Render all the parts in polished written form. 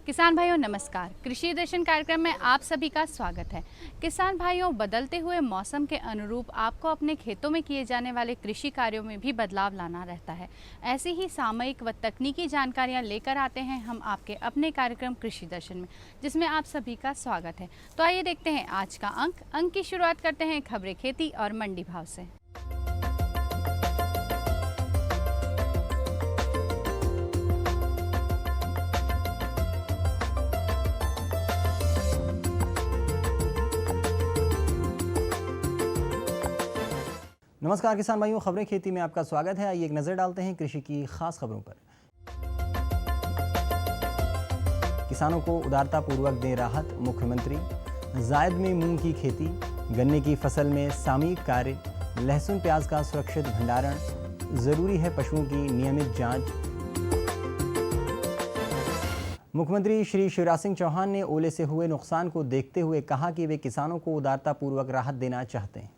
किसान भाइयों नमस्कार। कृषि दर्शन कार्यक्रम में आप सभी का स्वागत है। किसान भाइयों, बदलते हुए मौसम के अनुरूप आपको अपने खेतों में किए जाने वाले कृषि कार्यों में भी बदलाव लाना रहता है। ऐसी ही सामयिक व तकनीकी जानकारियां लेकर आते हैं हम आपके अपने कार्यक्रम कृषि दर्शन में, जिसमें आप सभी का स्वागत है। तो आइए देखते हैं आज का अंक की शुरुआत करते हैं खबरें खेती और मंडी भाव से। नमस्कार किसान भाइयों, खबरें खेती में आपका स्वागत है। आइए एक नज़र डालते हैं कृषि की खास खबरों पर। किसानों को उदारतापूर्वक दे राहत मुख्यमंत्री। जायद में मूंग की खेती, गन्ने की फसल में सामयिक कार्य, लहसुन प्याज का सुरक्षित भंडारण, जरूरी है पशुओं की नियमित जांच। मुख्यमंत्री श्री शिवराज सिंह चौहान ने ओले से हुए नुकसान को देखते हुए कहा कि वे किसानों को उदारतापूर्वक राहत देना चाहते हैं।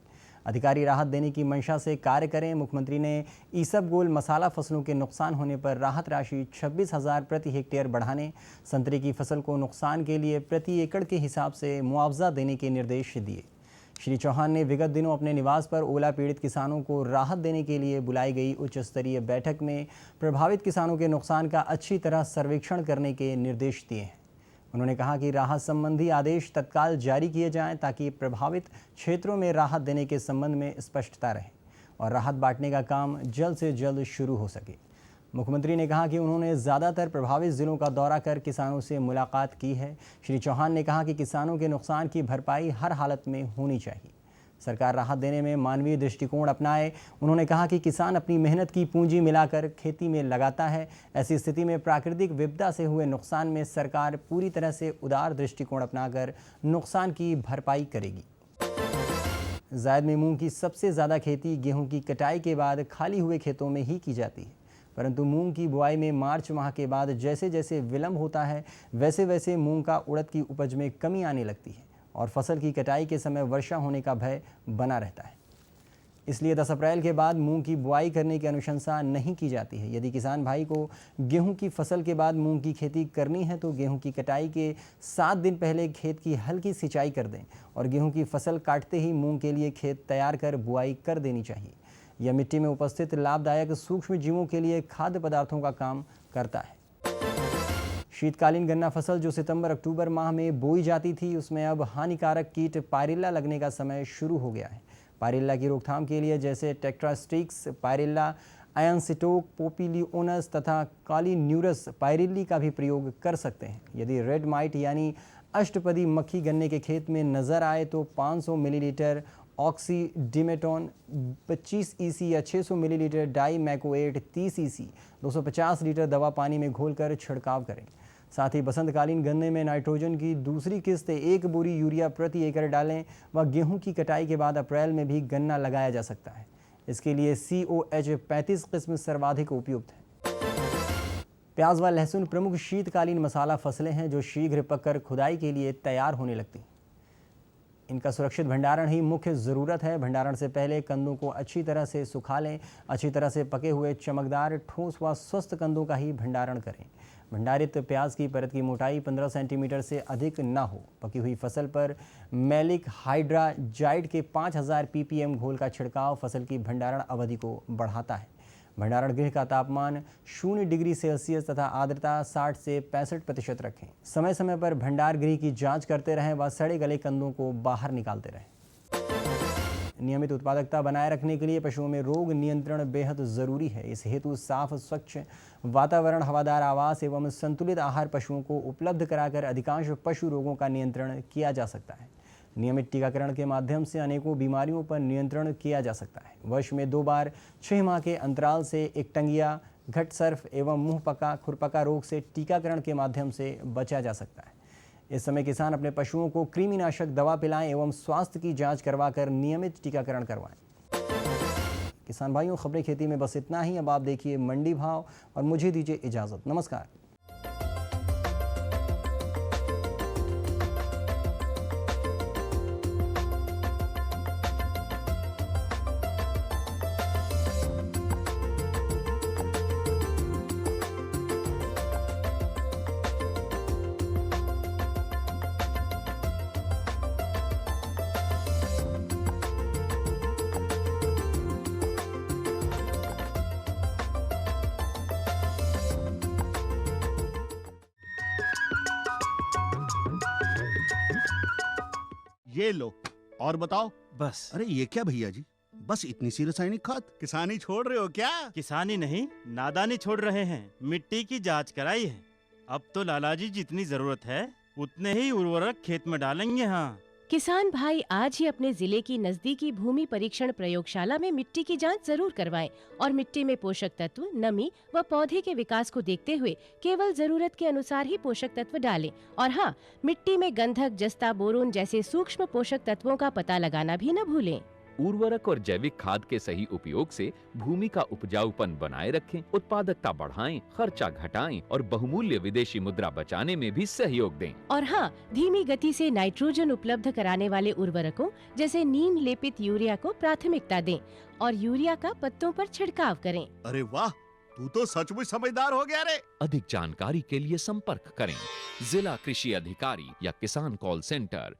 अधिकारी राहत देने की मंशा से कार्य करें। मुख्यमंत्री ने ईसबगोल मसाला फसलों के नुकसान होने पर राहत राशि 26,000 प्रति हेक्टेयर बढ़ाने, संतरे की फसल को नुकसान के लिए प्रति एकड़ के हिसाब से मुआवजा देने के निर्देश दिए। श्री चौहान ने विगत दिनों अपने निवास पर ओला पीड़ित किसानों को राहत देने के लिए बुलाई गई उच्च स्तरीय बैठक में प्रभावित किसानों के नुकसान का अच्छी तरह सर्वेक्षण करने के निर्देश दिए हैं। उन्होंने कहा कि राहत संबंधी आदेश तत्काल जारी किए जाएं ताकि प्रभावित क्षेत्रों में राहत देने के संबंध में स्पष्टता रहे और राहत बांटने का काम जल्द से जल्द शुरू हो सके। मुख्यमंत्री ने कहा कि उन्होंने ज़्यादातर प्रभावित जिलों का दौरा कर किसानों से मुलाकात की है। श्री चौहान ने कहा कि किसानों के नुकसान की भरपाई हर हालत में होनी चाहिए। सरकार राहत देने में मानवीय दृष्टिकोण अपनाए। उन्होंने कहा कि किसान अपनी मेहनत की पूंजी मिलाकर खेती में लगाता है। ऐसी स्थिति में प्राकृतिक विपदा से हुए नुकसान में सरकार पूरी तरह से उदार दृष्टिकोण अपनाकर नुकसान की भरपाई करेगी। जायद में मूंग की सबसे ज़्यादा खेती गेहूं की कटाई के बाद खाली हुए खेतों में ही की जाती है, परंतु मूंग की बुआई में मार्च माह के बाद जैसे जैसे विलंब होता है वैसे वैसे मूंग का उड़द की उपज में कमी आने लगती है और फसल की कटाई के समय वर्षा होने का भय बना रहता है। इसलिए 10 अप्रैल के बाद मूंग की बुआई करने की अनुशंसा नहीं की जाती है। यदि किसान भाई को गेहूं की फसल के बाद मूंग की खेती करनी है तो गेहूं की कटाई के 7 दिन पहले खेत की हल्की सिंचाई कर दें और गेहूं की फसल काटते ही मूंग के लिए खेत तैयार कर बुआई कर देनी चाहिए। यह मिट्टी में उपस्थित लाभदायक सूक्ष्म जीवों के लिए खाद्य पदार्थों का काम करता है। शीतकालीन गन्ना फसल जो सितंबर अक्टूबर माह में बोई जाती थी, उसमें अब हानिकारक कीट पायरिल्ला लगने का समय शुरू हो गया है। पायरिल्ला की रोकथाम के लिए जैसे टेट्रास्टिक्स, पायरिल्ला, आयनसिटोक, पोपिलियोनस तथा कालीन्यूरस पायरिल्ली का भी प्रयोग कर सकते हैं। यदि रेड माइट यानी अष्टपदी मक्खी गन्ने के खेत में नजर आए तो 500 मिलीलीटर ऑक्सीडिमेटोन 25 ईसी या 600 मिलीलीटर डाईमैकोएट 30 ईसी 250 लीटर दवा पानी में घोलकर छिड़काव करें। साथ ही बसंतकालीन गन्ने में नाइट्रोजन की दूसरी किस्त 1 बोरी यूरिया प्रति एकड़ डालें व गेहूं की कटाई के बाद अप्रैल में भी गन्ना लगाया जा सकता है। इसके लिए COH 35 किस्म सर्वाधिक उपयुक्त है। प्याज व लहसुन प्रमुख शीतकालीन मसाला फसलें हैं जो शीघ्र पककर खुदाई के लिए तैयार होने लगती हैं। इनका सुरक्षित भंडारण ही मुख्य ज़रूरत है। भंडारण से पहले कंदों को अच्छी तरह से सुखा लें। अच्छी तरह से पके हुए चमकदार, ठोस व स्वस्थ कंदों का ही भंडारण करें। भंडारित प्याज की परत की मोटाई 15 सेंटीमीटर से अधिक न हो। पकी हुई फसल पर मैलिक हाइड्राजाइड के 5000 ppm घोल का छिड़काव फसल की भंडारण अवधि को बढ़ाता है। भंडारण गृह का तापमान 0 डिग्री सेल्सियस तथा आर्द्रता 60 से 65% रखें। समय समय पर भंडार गृह की जांच करते रहें व सड़े गले कंदों को बाहर निकालते रहें। नियमित उत्पादकता बनाए रखने के लिए पशुओं में रोग नियंत्रण बेहद जरूरी है। इस हेतु साफ स्वच्छ वातावरण, हवादार आवास एवं संतुलित आहार पशुओं को उपलब्ध कराकर अधिकांश पशु रोगों का नियंत्रण किया जा सकता है। नियमित टीकाकरण के माध्यम से अनेकों बीमारियों पर नियंत्रण किया जा सकता है। वर्ष में 2 बार 6 माह के अंतराल से एकटंगिया, घटसर्फ एवं मुंह पका, खुरपका रोग से टीकाकरण के माध्यम से बचा जा सकता है। इस समय किसान अपने पशुओं को कृमिनाशक दवा पिलाएं एवं स्वास्थ्य की जांच करवाकर नियमित टीकाकरण करवाएं। किसान भाइयों, खबरें खेती में बस इतना ही। अब आप देखिए मंडी भाव और मुझे दीजिए इजाजत। नमस्कार। ये लो। और बताओ। बस। अरे ये क्या भैया जी, बस इतनी सी रासायनिक खाद? किसानी छोड़ रहे हो क्या? किसानी नहीं, नादानी छोड़ रहे हैं। मिट्टी की जांच कराई है। अब तो लालाजी जितनी जरूरत है उतने ही उर्वरक खेत में डालेंगे। हाँ, किसान भाई आज ही अपने जिले की नजदीकी भूमि परीक्षण प्रयोगशाला में मिट्टी की जांच जरूर करवाएं और मिट्टी में पोषक तत्व, नमी व पौधे के विकास को देखते हुए केवल जरूरत के अनुसार ही पोषक तत्व डालें। और हाँ, मिट्टी में गंधक, जस्ता, बोरोन जैसे सूक्ष्म पोषक तत्वों का पता लगाना भी न भूलें। उर्वरक और जैविक खाद के सही उपयोग से भूमि का उपजाऊपन बनाए रखें, उत्पादकता बढ़ाएं, खर्चा घटाएं और बहुमूल्य विदेशी मुद्रा बचाने में भी सहयोग दें। और हाँ, धीमी गति से नाइट्रोजन उपलब्ध कराने वाले उर्वरकों जैसे नीम लेपित यूरिया को प्राथमिकता दें और यूरिया का पत्तों पर छिड़काव करें। अरे वाह, तू तो सचमुच समझदार हो गया रे। अधिक जानकारी के लिए संपर्क करें जिला कृषि अधिकारी या किसान कॉल सेंटर।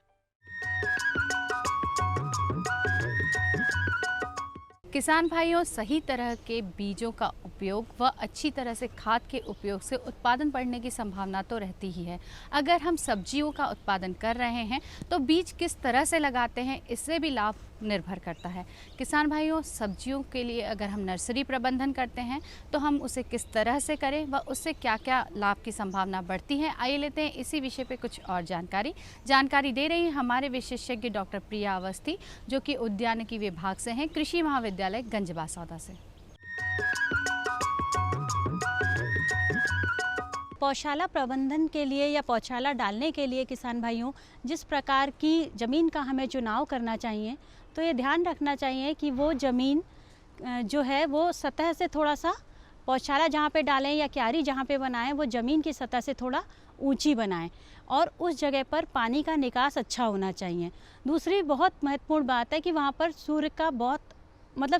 किसान भाइयों, सही तरह के बीजों का उपयोग व अच्छी तरह से खाद के उपयोग से उत्पादन बढ़ने की संभावना तो रहती ही है। अगर हम सब्जियों का उत्पादन कर रहे हैं तो बीज किस तरह से लगाते हैं, इससे भी लाभ निर्भर करता है। किसान भाइयों, सब्जियों के लिए अगर हम नर्सरी प्रबंधन करते हैं तो हम उसे किस तरह से करें व उससे क्या क्या लाभ की संभावना बढ़ती है, आइए लेते हैं इसी विषय पे कुछ और जानकारी दे रही हैं हमारे विशेषज्ञ डॉक्टर प्रिया अवस्थी, जो कि उद्यानिकी विभाग से हैं, कृषि महाविद्यालय गंजबासौदा से। पौधशाला प्रबंधन के लिए या पौधशाला डालने के लिए किसान भाइयों, जिस प्रकार की ज़मीन का हमें चुनाव करना चाहिए, तो ये ध्यान रखना चाहिए कि वो ज़मीन जो है वो सतह से थोड़ा सा, पौधशाला जहाँ पे डालें या क्यारी जहाँ पे बनाएं, वो ज़मीन की सतह से थोड़ा ऊंची बनाएं और उस जगह पर पानी का निकास अच्छा होना चाहिए। दूसरी बहुत महत्वपूर्ण बात है कि वहाँ पर सूर्य का बहुत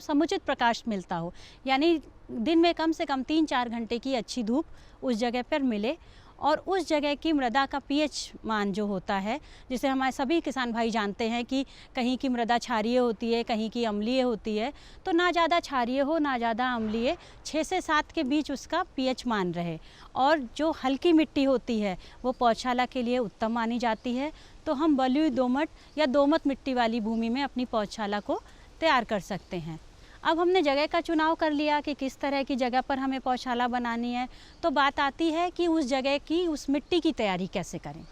समुचित प्रकाश मिलता हो, यानी दिन में कम से कम 3-4 घंटे की अच्छी धूप उस जगह पर मिले और उस जगह की मृदा का पीएच मान जो होता है, जिसे हमारे सभी किसान भाई जानते हैं कि कहीं की मृदा क्षारीय होती है, कहीं की अम्लीय होती है, तो ना ज़्यादा क्षारीय हो ना ज़्यादा अम्लीय, 6 से 7 के बीच उसका पीएच मान रहे। और जो हल्की मिट्टी होती है वो पौधशाला के लिए उत्तम मानी जाती है। तो हम बलुई दोमट या दोमट मिट्टी वाली भूमि में अपनी पौधशाला को तैयार कर सकते हैं। अब हमने जगह का चुनाव कर लिया कि किस तरह की जगह पर हमें पौधशाला बनानी है, तो बात आती है कि उस जगह की, उस मिट्टी की तैयारी कैसे करें।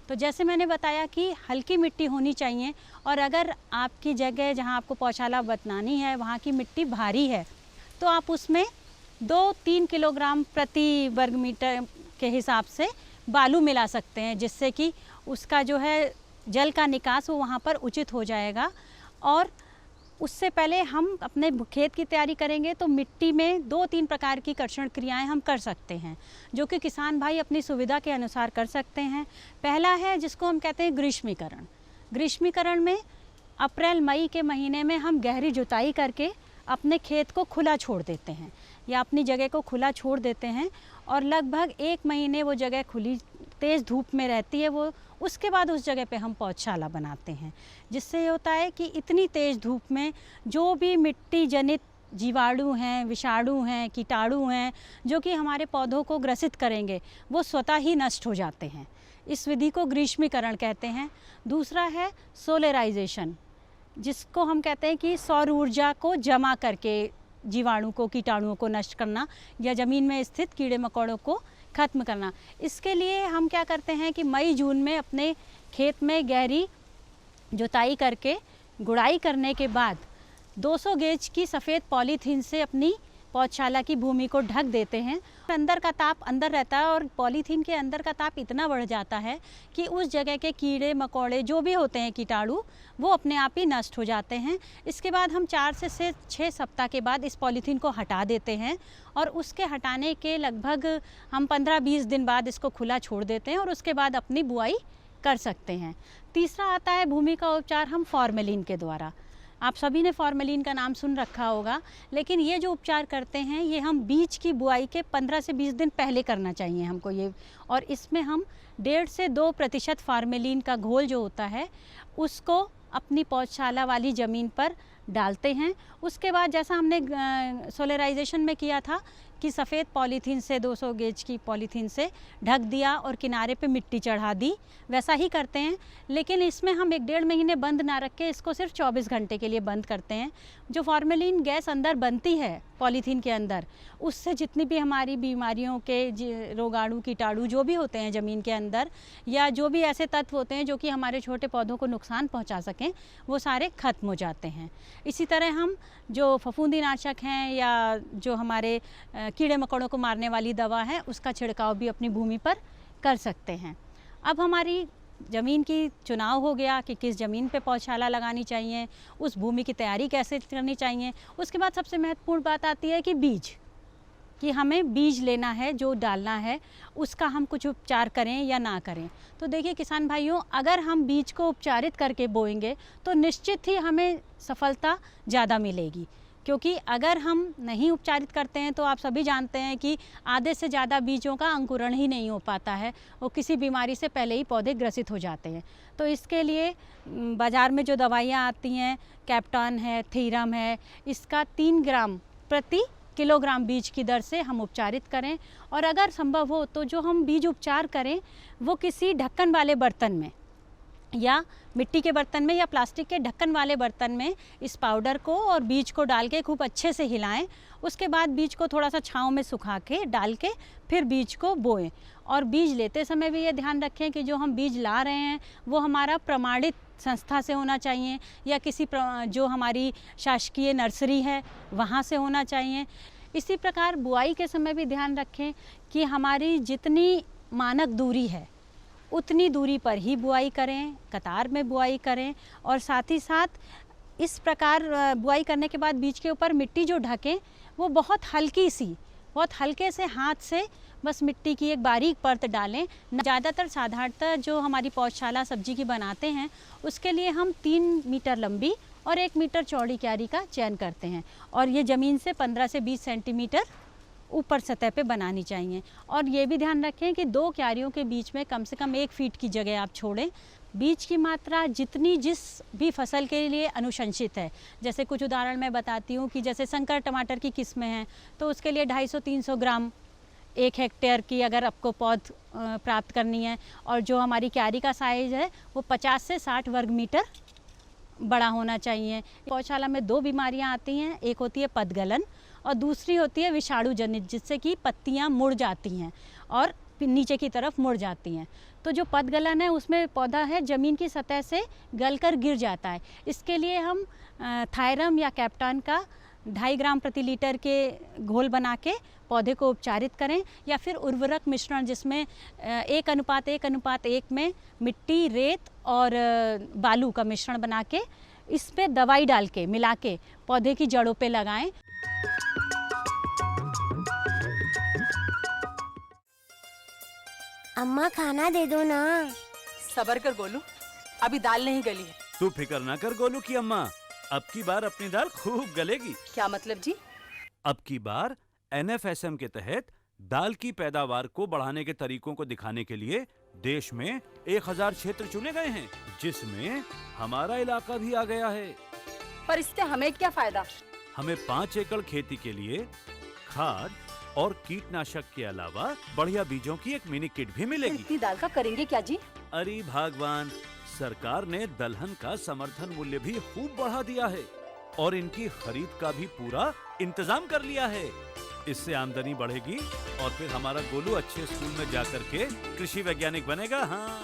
तो जैसे मैंने बताया कि हल्की मिट्टी होनी चाहिए और अगर आपकी जगह जहां आपको पौधशाला बनानी है वहां की मिट्टी भारी है तो आप उसमें 2-3 किलोग्राम प्रति वर्ग मीटर के हिसाब से बालू मिला सकते हैं, जिससे कि उसका जो है जल का निकास वो वहाँ पर उचित हो जाएगा। और उससे पहले हम अपने खेत की तैयारी करेंगे तो मिट्टी में 2-3 प्रकार की कर्षण क्रियाएं हम कर सकते हैं, जो कि किसान भाई अपनी सुविधा के अनुसार कर सकते हैं। पहला है जिसको हम कहते हैं ग्रीष्मीकरण। ग्रीष्मीकरण में अप्रैल मई के महीने में हम गहरी जुताई करके अपने खेत को खुला छोड़ देते हैं या अपनी जगह को खुला छोड़ देते हैं और लगभग 1 महीने वो जगह खुली तेज़ धूप में रहती है। वो उसके बाद उस जगह पे हम पौधशाला बनाते हैं, जिससे ये होता है कि इतनी तेज़ धूप में जो भी मिट्टी जनित जीवाणु हैं, विषाणु हैं, कीटाणु हैं जो कि हमारे पौधों को ग्रसित करेंगे, वो स्वतः ही नष्ट हो जाते हैं। इस विधि को ग्रीष्मीकरण कहते हैं। दूसरा है सोलराइजेशन, जिसको हम कहते हैं कि सौर ऊर्जा को जमा करके जीवाणु को, कीटाणुओं को नष्ट करना या ज़मीन में स्थित कीड़े मकोड़ों को ख़त्म करना। इसके लिए हम क्या करते हैं कि मई जून में अपने खेत में गहरी जुताई करके गुड़ाई करने के बाद 200 गेज की सफ़ेद पॉलीथीन से अपनी पौधशाला की भूमि को ढक देते हैं। अंदर का ताप अंदर रहता है और पॉलीथीन के अंदर का ताप इतना बढ़ जाता है कि उस जगह के कीड़े मकोड़े जो भी होते हैं, कीटाणु, वो अपने आप ही नष्ट हो जाते हैं। इसके बाद हम 4 से 6 सप्ताह के बाद इस पॉलीथीन को हटा देते हैं और उसके हटाने के लगभग हम 15-20 दिन बाद इसको खुला छोड़ देते हैं और उसके बाद अपनी बुआई कर सकते हैं। तीसरा आता है भूमि का उपचार हम फॉर्मेलिन के द्वारा। आप सभी ने फॉर्मेलिन का नाम सुन रखा होगा, लेकिन ये जो उपचार करते हैं ये हम बीज की बुआई के 15 से 20 दिन पहले करना चाहिए हमको ये। और इसमें हम 1.5 से 2% फॉर्मेलिन का घोल जो होता है उसको अपनी पौधशाला वाली ज़मीन पर डालते हैं। उसके बाद जैसा हमने सोलराइजेशन में किया था कि सफ़ेद पॉलीथीन से 200 गेज की पॉलीथीन से ढक दिया और किनारे पे मिट्टी चढ़ा दी, वैसा ही करते हैं। लेकिन इसमें हम 1-1.5 महीने बंद ना रख के इसको सिर्फ 24 घंटे के लिए बंद करते हैं। जो फॉर्मेलिन गैस अंदर बनती है पॉलीथीन के अंदर, उससे जितनी भी हमारी बीमारियों के रोगाणु कीटाणु जो भी होते हैं ज़मीन के अंदर, या जो भी ऐसे तत्व होते हैं जो कि हमारे छोटे पौधों को नुकसान पहुंचा सकें, वो सारे ख़त्म हो जाते हैं। इसी तरह हम जो फफूंदीनाशक हैं या जो हमारे कीड़े मकोड़ों को मारने वाली दवा है, उसका छिड़काव भी अपनी भूमि पर कर सकते हैं। अब हमारी ज़मीन की चुनाव हो गया कि किस ज़मीन पे पौधशाला लगानी चाहिए, उस भूमि की तैयारी कैसे करनी चाहिए। उसके बाद सबसे महत्वपूर्ण बात आती है कि बीज, कि हमें बीज लेना है, जो डालना है उसका हम कुछ उपचार करें या ना करें। तो देखिए किसान भाइयों, अगर हम बीज को उपचारित करके बोएंगे तो निश्चित ही हमें सफलता ज़्यादा मिलेगी, क्योंकि अगर हम नहीं उपचारित करते हैं तो आप सभी जानते हैं कि आधे से ज़्यादा बीजों का अंकुरण ही नहीं हो पाता है, वो किसी बीमारी से पहले ही पौधे ग्रसित हो जाते हैं। तो इसके लिए बाज़ार में जो दवाइयाँ आती हैं, कैप्टन है, थीरम है, इसका 3 ग्राम प्रति किलोग्राम बीज की दर से हम उपचारित करें। और अगर संभव हो तो जो हम बीज उपचार करें वो किसी ढक्कन वाले बर्तन में, या मिट्टी के बर्तन में, या प्लास्टिक के ढक्कन वाले बर्तन में इस पाउडर को और बीज को डाल के खूब अच्छे से हिलाएं। उसके बाद बीज को थोड़ा सा छांव में सुखा के डाल के फिर बीज को बोएं। और बीज लेते समय भी ये ध्यान रखें कि जो हम बीज ला रहे हैं वो हमारा प्रमाणित संस्था से होना चाहिए, या किसी जो हमारी शासकीय नर्सरी है वहाँ से होना चाहिए। इसी प्रकार बुआई के समय भी ध्यान रखें कि हमारी जितनी मानक दूरी है उतनी दूरी पर ही बुआई करें, कतार में बुआई करें। और साथ ही साथ इस प्रकार बुआई करने के बाद बीज के ऊपर मिट्टी जो ढकें वो बहुत हल्की सी, बहुत हल्के से हाथ से बस मिट्टी की एक बारीक परत डालें। ज़्यादातर साधारणतः जो हमारी पौधशाला सब्जी की बनाते हैं उसके लिए हम 3 मीटर लंबी और 1 मीटर चौड़ी क्यारी का चयन करते हैं, और ये ज़मीन से 15 से 20 सेंटीमीटर ऊपर सतह पे बनानी चाहिए। और ये भी ध्यान रखें कि 2 क्यारियों के बीच में कम से कम 1 फीट की जगह आप छोड़ें। बीज की मात्रा जितनी जिस भी फसल के लिए अनुशंसित है, जैसे कुछ उदाहरण मैं बताती हूँ कि जैसे शंकर टमाटर की किस्में हैं तो उसके लिए 250-300 ग्राम 1 हेक्टेयर की अगर आपको पौध प्राप्त करनी है, और जो हमारी क्यारी का साइज़ है वो 50 से 60 वर्ग मीटर बड़ा होना चाहिए। पौधशाला में 2 बीमारियां आती हैं, एक होती है पदगलन और दूसरी होती है विषाणु जनित, जिससे कि पत्तियां मुड़ जाती हैं और नीचे की तरफ मुड़ जाती हैं। तो जो पदगलन है उसमें पौधा है ज़मीन की सतह से गलकर गिर जाता है। इसके लिए हम थायरम या कैप्टन का 2.5 ग्राम प्रति लीटर के घोल बना के पौधे को उपचारित करें, या फिर उर्वरक मिश्रण जिसमें 1:1:1 में मिट्टी, रेत और बालू का मिश्रण बना के इस पे दवाई डाल के मिला के पौधे की जड़ों पे लगाएं। अम्मा खाना दे दो ना। सबर कर गोलू, अभी दाल नहीं गली है। तू फिक्र ना कर गोलू की अम्मा, अब की बार अपनी दाल खूब गलेगी। क्या मतलब जी? अब की बार NFSM के तहत दाल की पैदावार को बढ़ाने के तरीकों को दिखाने के लिए देश में 1000 क्षेत्र चुने गए हैं, जिसमें हमारा इलाका भी आ गया है। पर इससे हमें क्या फायदा? हमें 5 एकड़ खेती के लिए खाद और कीटनाशक के अलावा बढ़िया बीजों की एक मिनी किट भी मिलेगी। इतनी दाल का करेंगे क्या जी? अरे भगवान, सरकार ने दलहन का समर्थन मूल्य भी खूब बढ़ा दिया है और इनकी खरीद का भी पूरा इंतजाम कर लिया है। इससे आमदनी बढ़ेगी और फिर हमारा गोलू अच्छे स्कूल में जाकर के कृषि वैज्ञानिक बनेगा। हाँ।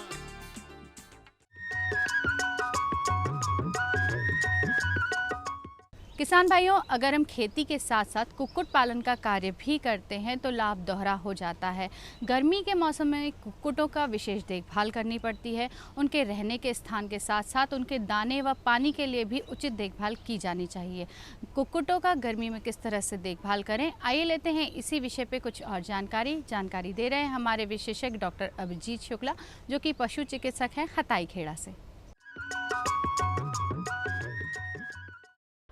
किसान भाइयों, अगर हम खेती के साथ साथ कुक्कुट पालन का कार्य भी करते हैं तो लाभ दोहरा हो जाता है। गर्मी के मौसम में कुक्कुटों का विशेष देखभाल करनी पड़ती है। उनके रहने के स्थान के साथ साथ उनके दाने व पानी के लिए भी उचित देखभाल की जानी चाहिए। कुक्कुटों का गर्मी में किस तरह से देखभाल करें, आइए लेते हैं इसी विषय पे कुछ और जानकारी दे रहे हैं हमारे विशेषज्ञ डॉक्टर अभिजीत शुक्ला, जो कि पशु चिकित्सक हैं खताई खेड़ा से।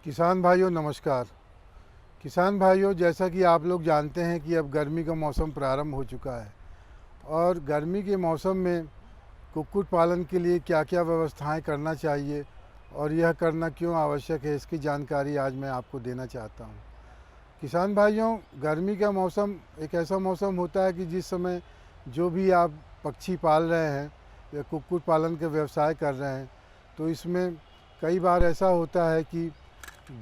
किसान भाइयों नमस्कार। किसान भाइयों, जैसा कि आप लोग जानते हैं कि अब गर्मी का मौसम प्रारंभ हो चुका है और गर्मी के मौसम में कुक्कुट पालन के लिए क्या क्या व्यवस्थाएं करना चाहिए और यह करना क्यों आवश्यक है, इसकी जानकारी आज मैं आपको देना चाहता हूं। किसान भाइयों, गर्मी का मौसम एक ऐसा मौसम होता है कि जिस समय जो भी आप पक्षी पाल रहे हैं या कुक्कुट पालन के व्यवसाय कर रहे हैं, तो इसमें कई बार ऐसा होता है कि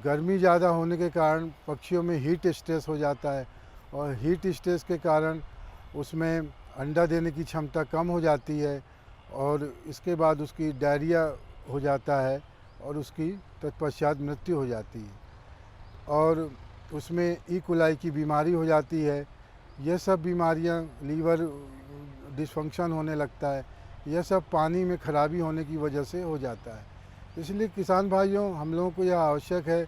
गर्मी ज़्यादा होने के कारण पक्षियों में हीट स्ट्रेस हो जाता है और हीट स्ट्रेस के कारण उसमें अंडा देने की क्षमता कम हो जाती है और इसके बाद उसकी डायरिया हो जाता है और उसकी तत्पश्चात मृत्यु हो जाती है और उसमें ई कोलाई की बीमारी हो जाती है। यह सब बीमारियां, लीवर डिसफंक्शन होने लगता है, यह सब पानी में खराबी होने की वजह से हो जाता है। इसलिए किसान भाइयों, हम लोगों को यह आवश्यक है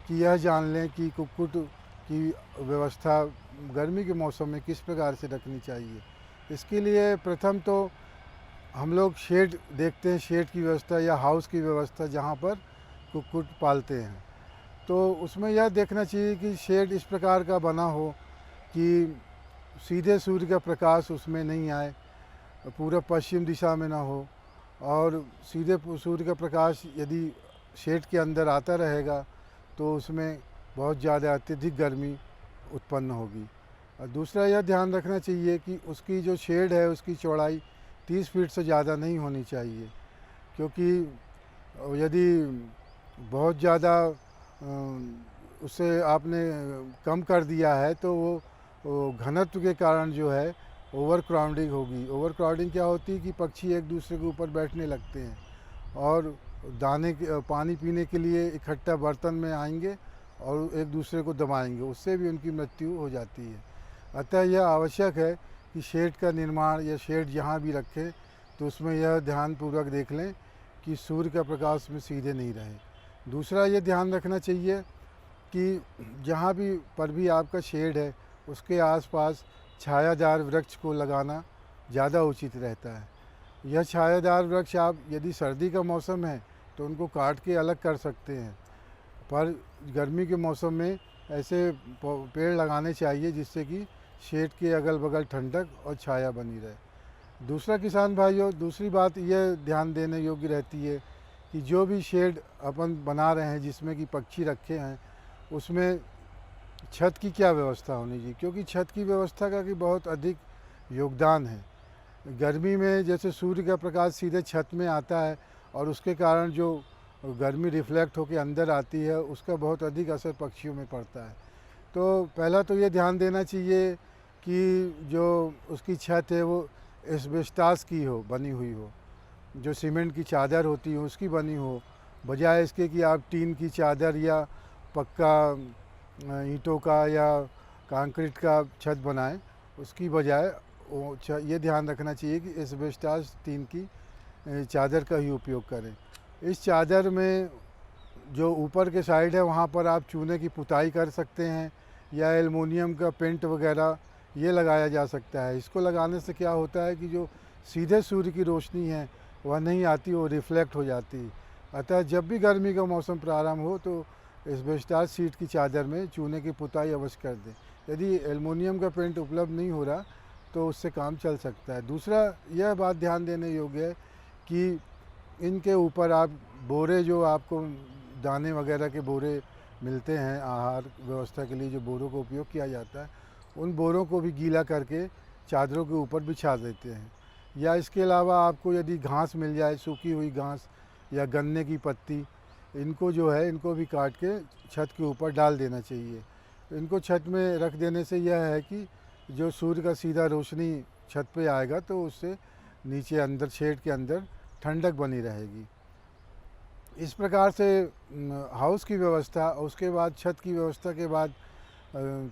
कि यह जान लें कि कुक्कुट की व्यवस्था गर्मी के मौसम में किस प्रकार से रखनी चाहिए। इसके लिए प्रथम तो हम लोग शेड देखते हैं, शेड की व्यवस्था या हाउस की व्यवस्था जहाँ पर कुक्कुट पालते हैं, तो उसमें यह देखना चाहिए कि शेड इस प्रकार का बना हो कि सीधे सूर्य का प्रकाश उसमें नहीं आए, पूरा पश्चिम दिशा में ना हो और सीधे सूर्य का प्रकाश यदि शेड के अंदर आता रहेगा तो उसमें बहुत ज़्यादा अत्यधिक गर्मी उत्पन्न होगी। और दूसरा यह ध्यान रखना चाहिए कि उसकी जो शेड है उसकी चौड़ाई 30 फीट से ज़्यादा नहीं होनी चाहिए, क्योंकि यदि बहुत ज़्यादा उसे आपने कम कर दिया है तो वो घनत्व के कारण जो है ओवर क्राउडिंग होगी। ओवर क्राउडिंग क्या होती है कि पक्षी एक दूसरे के ऊपर बैठने लगते हैं और पानी पीने के लिए इकट्ठा बर्तन में आएंगे और एक दूसरे को दबाएंगे, उससे भी उनकी मृत्यु हो जाती है। अतः यह आवश्यक है कि शेड का निर्माण या शेड जहाँ भी रखें तो उसमें यह ध्यानपूर्वक देख लें कि सूर्य का प्रकाश में सीधे नहीं रहे। दूसरा ये ध्यान रखना चाहिए कि जहाँ भी आपका शेड है उसके आसपास छायादार वृक्ष को लगाना ज़्यादा उचित रहता है। यह छायादार वृक्ष आप यदि सर्दी का मौसम है तो उनको काट के अलग कर सकते हैं, पर गर्मी के मौसम में ऐसे पेड़ लगाने चाहिए जिससे कि शेड के अगल बगल ठंडक और छाया बनी रहे। दूसरा किसान भाइयों, दूसरी बात यह ध्यान देने योग्य रहती है कि जो भी शेड अपन बना रहे हैं जिसमें कि पक्षी रखे हैं उसमें छत की क्या व्यवस्था होनी चाहिए, क्योंकि छत की व्यवस्था का कि बहुत अधिक योगदान है। गर्मी में जैसे सूर्य का प्रकाश सीधे छत में आता है और उसके कारण जो गर्मी रिफ्लेक्ट होकर अंदर आती है उसका बहुत अधिक असर पक्षियों में पड़ता है। तो पहला तो ये ध्यान देना चाहिए कि जो उसकी छत है वो एस्बेस्टास की हो, बनी हुई हो, जो सीमेंट की चादर होती है उसकी बनी हो, बजाय इसके कि आप टीन की चादर या पक्का ईंटों का या कंक्रीट का छत बनाएं। उसकी बजाय ये ध्यान रखना चाहिए कि एस्बेस्टास टीन की चादर का ही उपयोग करें। इस चादर में जो ऊपर के साइड है वहाँ पर आप चूने की पुताई कर सकते हैं या एल्युमिनियम का पेंट वगैरह ये लगाया जा सकता है। इसको लगाने से क्या होता है कि जो सीधे सूर्य की रोशनी है वह नहीं आती, वो रिफ्लेक्ट हो जाती है। अतः जब भी गर्मी का मौसम प्रारंभ हो तो एस्बेस्टास शीट की चादर में चूने की पुताई अवश्य कर दें। यदि एल्युमिनियम का पेंट उपलब्ध नहीं हो रहा तो उससे काम चल सकता है। दूसरा यह बात ध्यान देने योग्य है कि इनके ऊपर आप बोरे, जो आपको दाने वगैरह के बोरे मिलते हैं आहार व्यवस्था के लिए, जो बोरों का उपयोग किया जाता है, उन बोरों को भी गीला करके चादरों के ऊपर बिछा देते हैं। या इसके अलावा आपको यदि घास मिल जाए, सूखी हुई घास या गन्ने की पत्ती, इनको जो है इनको भी काट के छत के ऊपर डाल देना चाहिए। इनको छत में रख देने से यह है कि जो सूर्य का सीधा रोशनी छत पे आएगा तो उससे नीचे अंदर शेड के अंदर ठंडक बनी रहेगी। इस प्रकार से हाउस की व्यवस्था, उसके बाद छत की व्यवस्था के बाद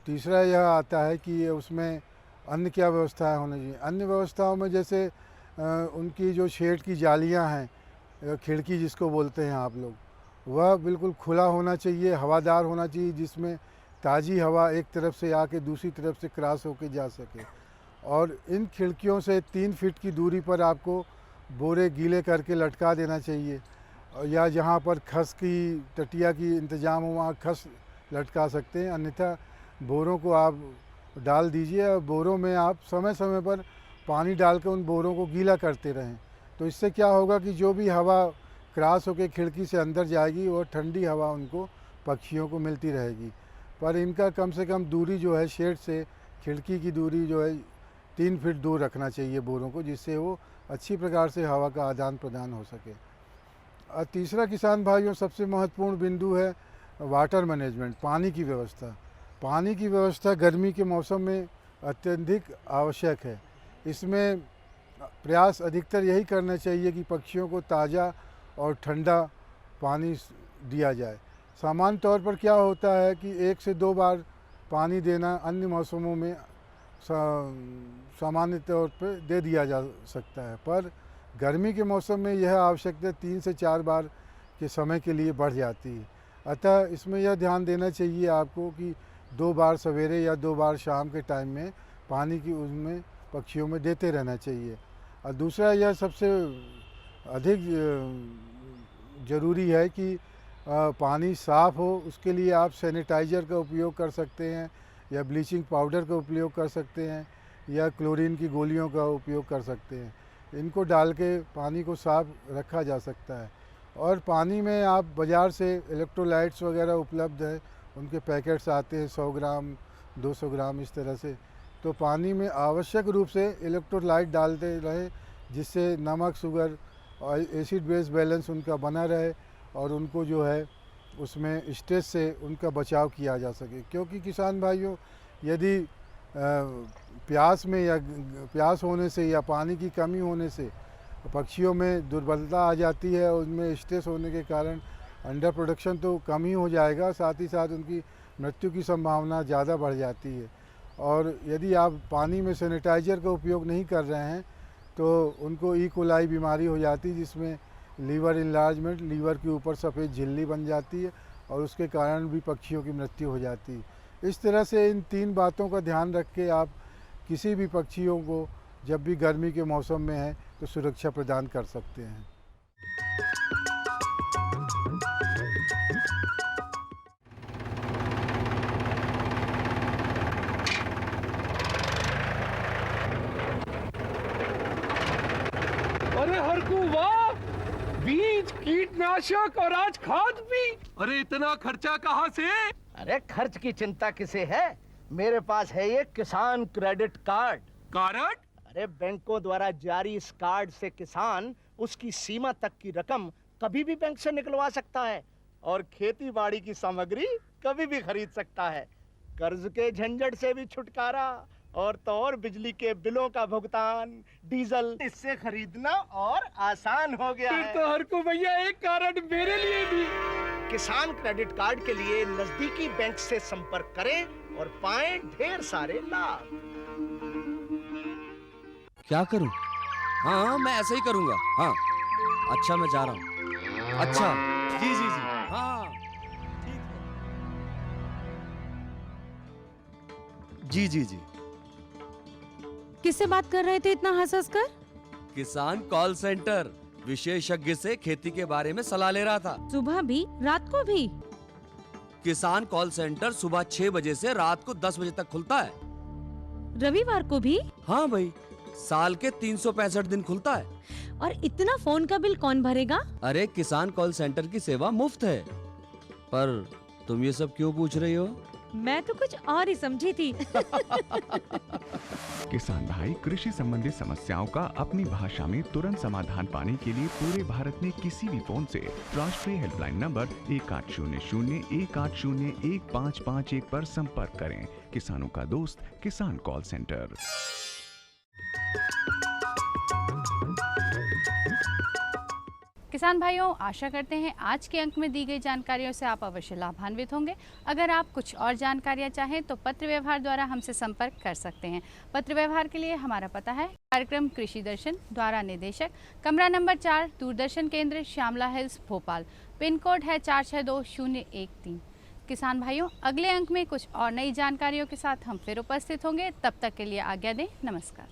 तीसरा यह आता है कि उसमें अन्य क्या व्यवस्था होनी चाहिए। अन्य व्यवस्थाओं में जैसे उनकी जो शेड की जालियां हैं, खिड़की जिसको बोलते हैं आप लोग, वह बिल्कुल खुला होना चाहिए, हवादार होना चाहिए, जिसमें ताज़ी हवा एक तरफ से आके दूसरी तरफ से क्रॉस होके जा सके। और इन खिड़कियों से 3 फीट की दूरी पर आपको बोरे गीले करके लटका देना चाहिए, या जहाँ पर खस की टटिया की इंतज़ाम हो वहाँ खस लटका सकते हैं। अन्यथा बोरों को आप डाल दीजिए और बोरों में आप समय समय पर पानी डाल के उन बोरों को गीला करते रहें। तो इससे क्या होगा कि जो भी हवा क्रॉस होकर खिड़की से अंदर जाएगी वो ठंडी हवा उनको, पक्षियों को मिलती रहेगी। पर इनका कम से कम दूरी जो है शेड से खिड़की की दूरी जो है 3 फीट दूर रखना चाहिए बोरों को, जिससे वो अच्छी प्रकार से हवा का आदान प्रदान हो सके। और तीसरा किसान भाइयों सबसे महत्वपूर्ण बिंदु है वाटर मैनेजमेंट, पानी की व्यवस्था। पानी की व्यवस्था गर्मी के मौसम में अत्यधिक आवश्यक है। इसमें प्रयास अधिकतर यही करना चाहिए कि पक्षियों को ताज़ा और ठंडा पानी दिया जाए। सामान्य तौर पर क्या होता है कि 1 से 2 बार पानी देना अन्य मौसमों में सामान्य तौर पर दे दिया जा सकता है, पर गर्मी के मौसम में यह आवश्यकता 3 से 4 बार के समय के लिए बढ़ जाती है। अतः इसमें यह ध्यान देना चाहिए आपको कि 2 बार सवेरे या 2 बार शाम के टाइम में पानी की उसमें पक्षियों में देते रहना चाहिए। और दूसरा यह सबसे अधिक ज़रूरी है कि पानी साफ़ हो। उसके लिए आप सैनिटाइज़र का उपयोग कर सकते हैं या ब्लीचिंग पाउडर का उपयोग कर सकते हैं या क्लोरीन की गोलियों का उपयोग कर सकते हैं। इनको डाल के पानी को साफ़ रखा जा सकता है। और पानी में आप बाज़ार से इलेक्ट्रोलाइट्स वगैरह उपलब्ध है, उनके पैकेट्स आते हैं 100 ग्राम 200 ग्राम इस तरह से। तो पानी में आवश्यक रूप से इलेक्ट्रोलाइट डालते रहें, जिससे नमक, शुगर और एसिड बेस बैलेंस उनका बना रहे और उनको जो है उसमें स्ट्रेस से उनका बचाव किया जा सके। क्योंकि किसान भाइयों, यदि प्यास में या प्यास होने से या पानी की कमी होने से पक्षियों में दुर्बलता आ जाती है, उनमें स्ट्रेस होने के कारण अंडर प्रोडक्शन तो कम ही हो जाएगा, साथ ही साथ उनकी मृत्यु की संभावना ज़्यादा बढ़ जाती है। और यदि आप पानी में सैनिटाइज़र का उपयोग नहीं कर रहे हैं तो उनको ई कोलाई बीमारी हो जाती है, जिसमें लीवर इनलार्जमेंट, लीवर के ऊपर सफ़ेद झिल्ली बन जाती है और उसके कारण भी पक्षियों की मृत्यु हो जाती है। इस तरह से इन 3 बातों का ध्यान रख के आप किसी भी पक्षियों को जब भी गर्मी के मौसम में है तो सुरक्षा प्रदान कर सकते हैं। अरे हरकू वाह, बीज, कीटनाशक और आज खाद भी। अरे इतना खर्चा कहाँ से? अरे खर्च की चिंता किसे है, मेरे पास है ये किसान क्रेडिट कार्ड। कार्ड? अरे बैंकों द्वारा जारी इस कार्ड से किसान उसकी सीमा तक की रकम कभी भी बैंक से निकलवा सकता है और खेती बाड़ी की सामग्री कभी भी खरीद सकता है। कर्ज के झंझट से भी छुटकारा और तो और बिजली के बिलों का भुगतान, डीजल इससे खरीदना और आसान हो गया है। तो हरकू भैया एक कार्ड मेरे लिए भी। किसान क्रेडिट कार्ड के लिए नजदीकी बैंक से संपर्क करें और पाएं ढेर सारे लाभ। क्या करूं? हाँ मैं ऐसे ही करूंगा। हाँ अच्छा मैं जा रहा हूँ। अच्छा जी हाँ जी। किससे बात कर रहे थे इतना हंस कर? किसान कॉल सेंटर, विशेषज्ञ से खेती के बारे में सलाह ले रहा था। सुबह भी रात को भी? किसान कॉल सेंटर सुबह 6 बजे से रात को 10 बजे तक खुलता है। रविवार को भी? हाँ भाई, साल के 365 दिन खुलता है। और इतना फोन का बिल कौन भरेगा? अरे किसान कॉल सेंटर की सेवा मुफ्त है। पर तुम ये सब क्यों पूछ रही हो? मैं तो कुछ और ही समझी थी। किसान भाई, कृषि संबंधी समस्याओं का अपनी भाषा में तुरंत समाधान पाने के लिए पूरे भारत में किसी भी फोन से राष्ट्रीय हेल्पलाइन नंबर 1800-1801-551 पर संपर्क करें। किसानों का दोस्त किसान कॉल सेंटर। किसान भाइयों, आशा करते हैं आज के अंक में दी गई जानकारियों से आप अवश्य लाभान्वित होंगे। अगर आप कुछ और जानकारियां चाहें तो पत्र व्यवहार द्वारा हमसे संपर्क कर सकते हैं। पत्र व्यवहार के लिए हमारा पता है कार्यक्रम कृषि दर्शन, द्वारा निदेशक, कमरा number 4, Doordarshan Kendra, Shyamla hills, Bhopal. Pin code है 462013। किसान भाइयों, अगले अंक में कुछ और नई जानकारियों के साथ हम फिर उपस्थित होंगे। तब तक के लिए आज्ञा दें। नमस्कार।